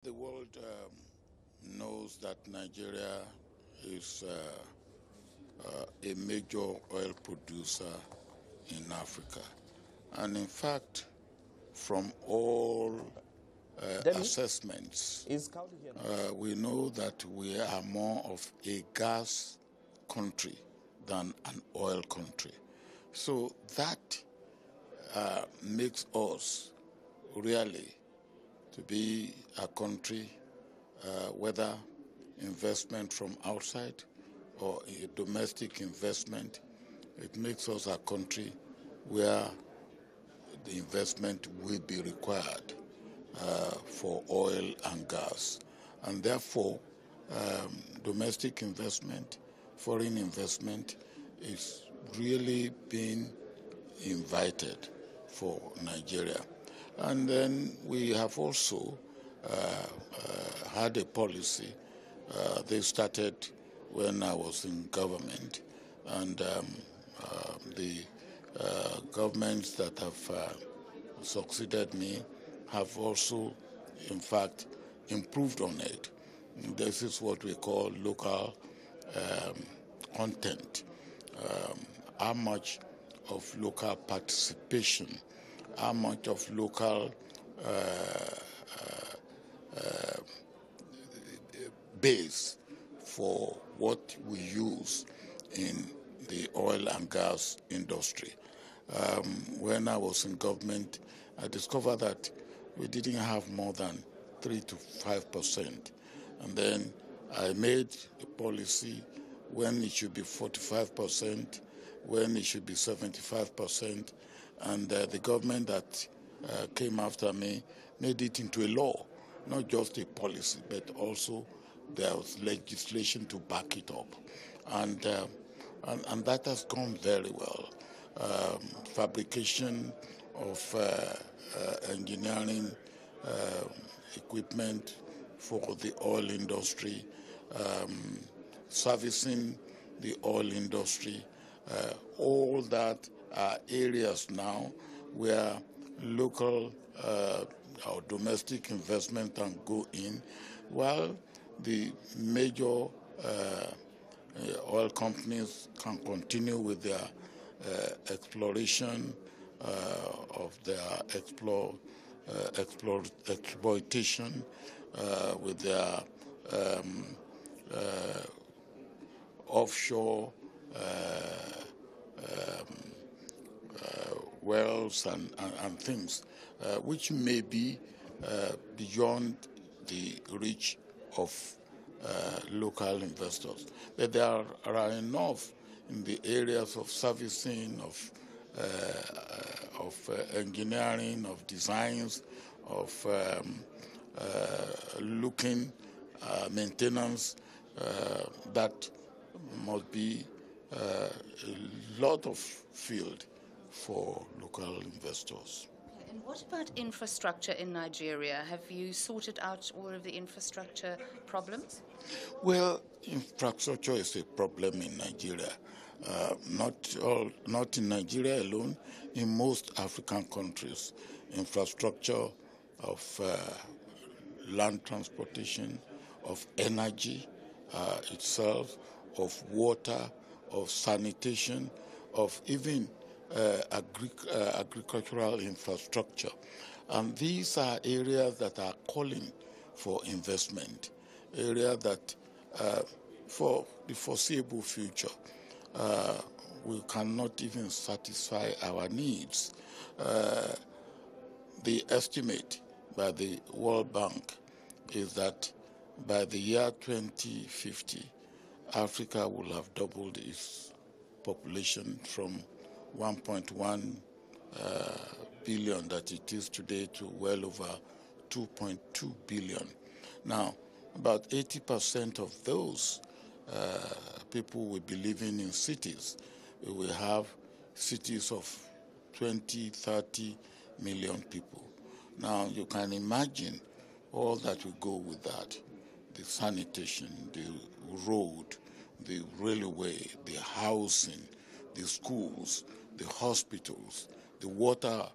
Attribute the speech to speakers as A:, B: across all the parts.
A: The world knows that Nigeria is a major oil producer in Africa. And in fact, from all assessments, we know that we are more of a gas country than an oil country. So that makes us really to be a country, whether investment from outside or a domestic investment, it makes us a country where the investment will be required for oil and gas. And therefore, domestic investment, foreign investment is really being invited for Nigeria. And then we have also had a policy. They started when I was in government, and the governments that have succeeded me have also, in fact, improved on it. This is what we call local content. How much of local participation, how much of local base for what we use in the oil and gas industry. When I was in government, I discovered that we didn't have more than 3 to 5%. And then I made a policy when it should be 45%, when it should be 75%, and the government that came after me made it into a law, not just a policy, but also there was legislation to back it up. And that has gone very well. Fabrication of engineering equipment for the oil industry, servicing the oil industry, all that are areas now where local or domestic investment can go in, while the major oil companies can continue with their exploration of their exploitation, with their offshore wells and things, which may be beyond the reach of local investors. But there are enough in the areas of servicing, of engineering, of designs, of looking, maintenance, that must be a lot of field for local investors.
B: And what about infrastructure in Nigeria? Have you sorted out all of the infrastructure problems?
A: Well, infrastructure is a problem in Nigeria. Not in Nigeria alone, in most African countries. Infrastructure of land transportation, of energy itself, of water, of sanitation, of even agricultural infrastructure. And these are areas that are calling for investment, areas that for the foreseeable future we cannot even satisfy our needs. The estimate by the World Bank is that by the year 2050, Africa will have doubled its population from 1.1 billion that it is today to well over 2.2 billion. Now, about 80% of those people will be living in cities. We will have cities of 20, 30 million people. Now, you can imagine all that will go with that. The sanitation, the road, the railway, the housing, the schools, the hospitals, the water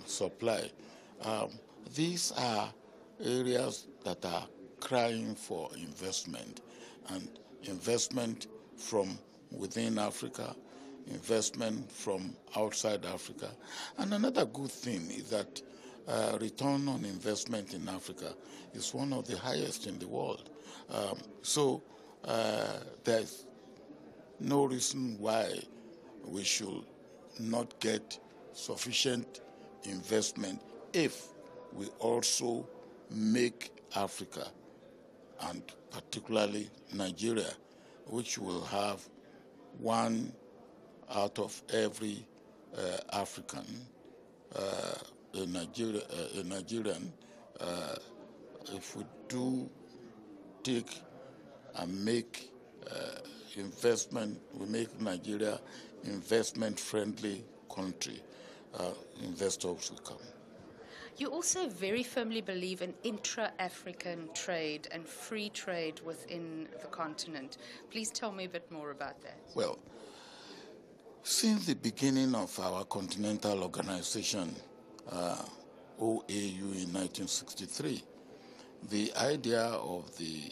A: supply. These are areas that are crying for investment, and investment from within Africa, investment from outside Africa. And another good thing is that return on investment in Africa is one of the highest in the world. So there's no reason why we should not get sufficient investment if we also make Africa, and particularly Nigeria, which will have 1 out of every African, a Nigerian, if we do take and make investment, we make Nigeria investment-friendly country, investors will come.
B: You also very firmly believe in intra-African trade and free trade within the continent. Please tell me a bit more about that.
A: Well, since the beginning of our Continental organization, OAU in 1963, the idea of the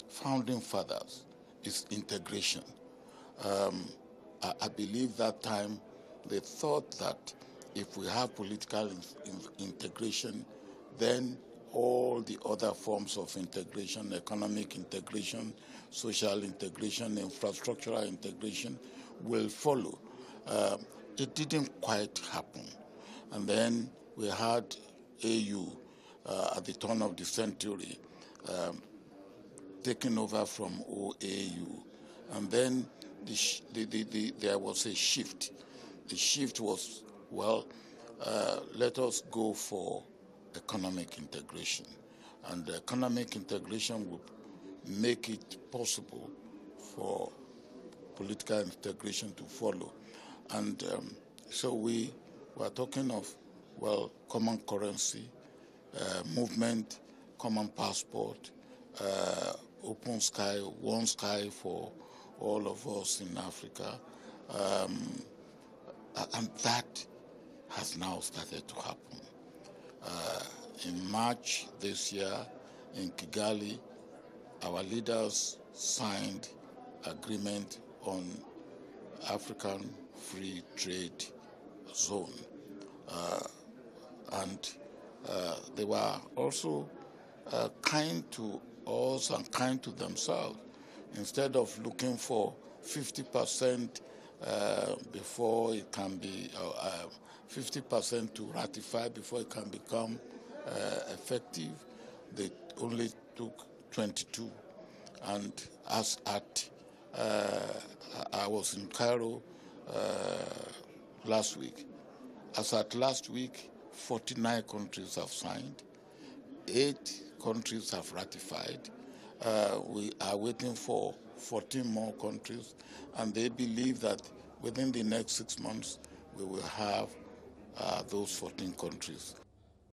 A: founding fathers is integration. I believe that time they thought that if we have political integration, then all the other forms of integration, economic integration, social integration, infrastructural integration, will follow. It didn't quite happen. And then we had AU at the turn of the century taken over from OAU. And then there was a shift. The shift was, well, let us go for economic integration. And economic integration would make it possible for political integration to follow. And so we were talking of, well, common currency, movement, common passport, open sky, one sky for all of us in Africa. And that has now started to happen. In March this year, in Kigali, our leaders signed agreement on African Free Trade Zone. And they were also kind to us and kind to themselves. Instead of looking for 50% before it can be, 50% to ratify before it can become effective, they only took 22. And as at, I was in Cairo last week. As at last week, 49 countries have signed, 8 countries have ratified. We are waiting for 14 more countries, and they believe that within the next 6 months we will have those 14 countries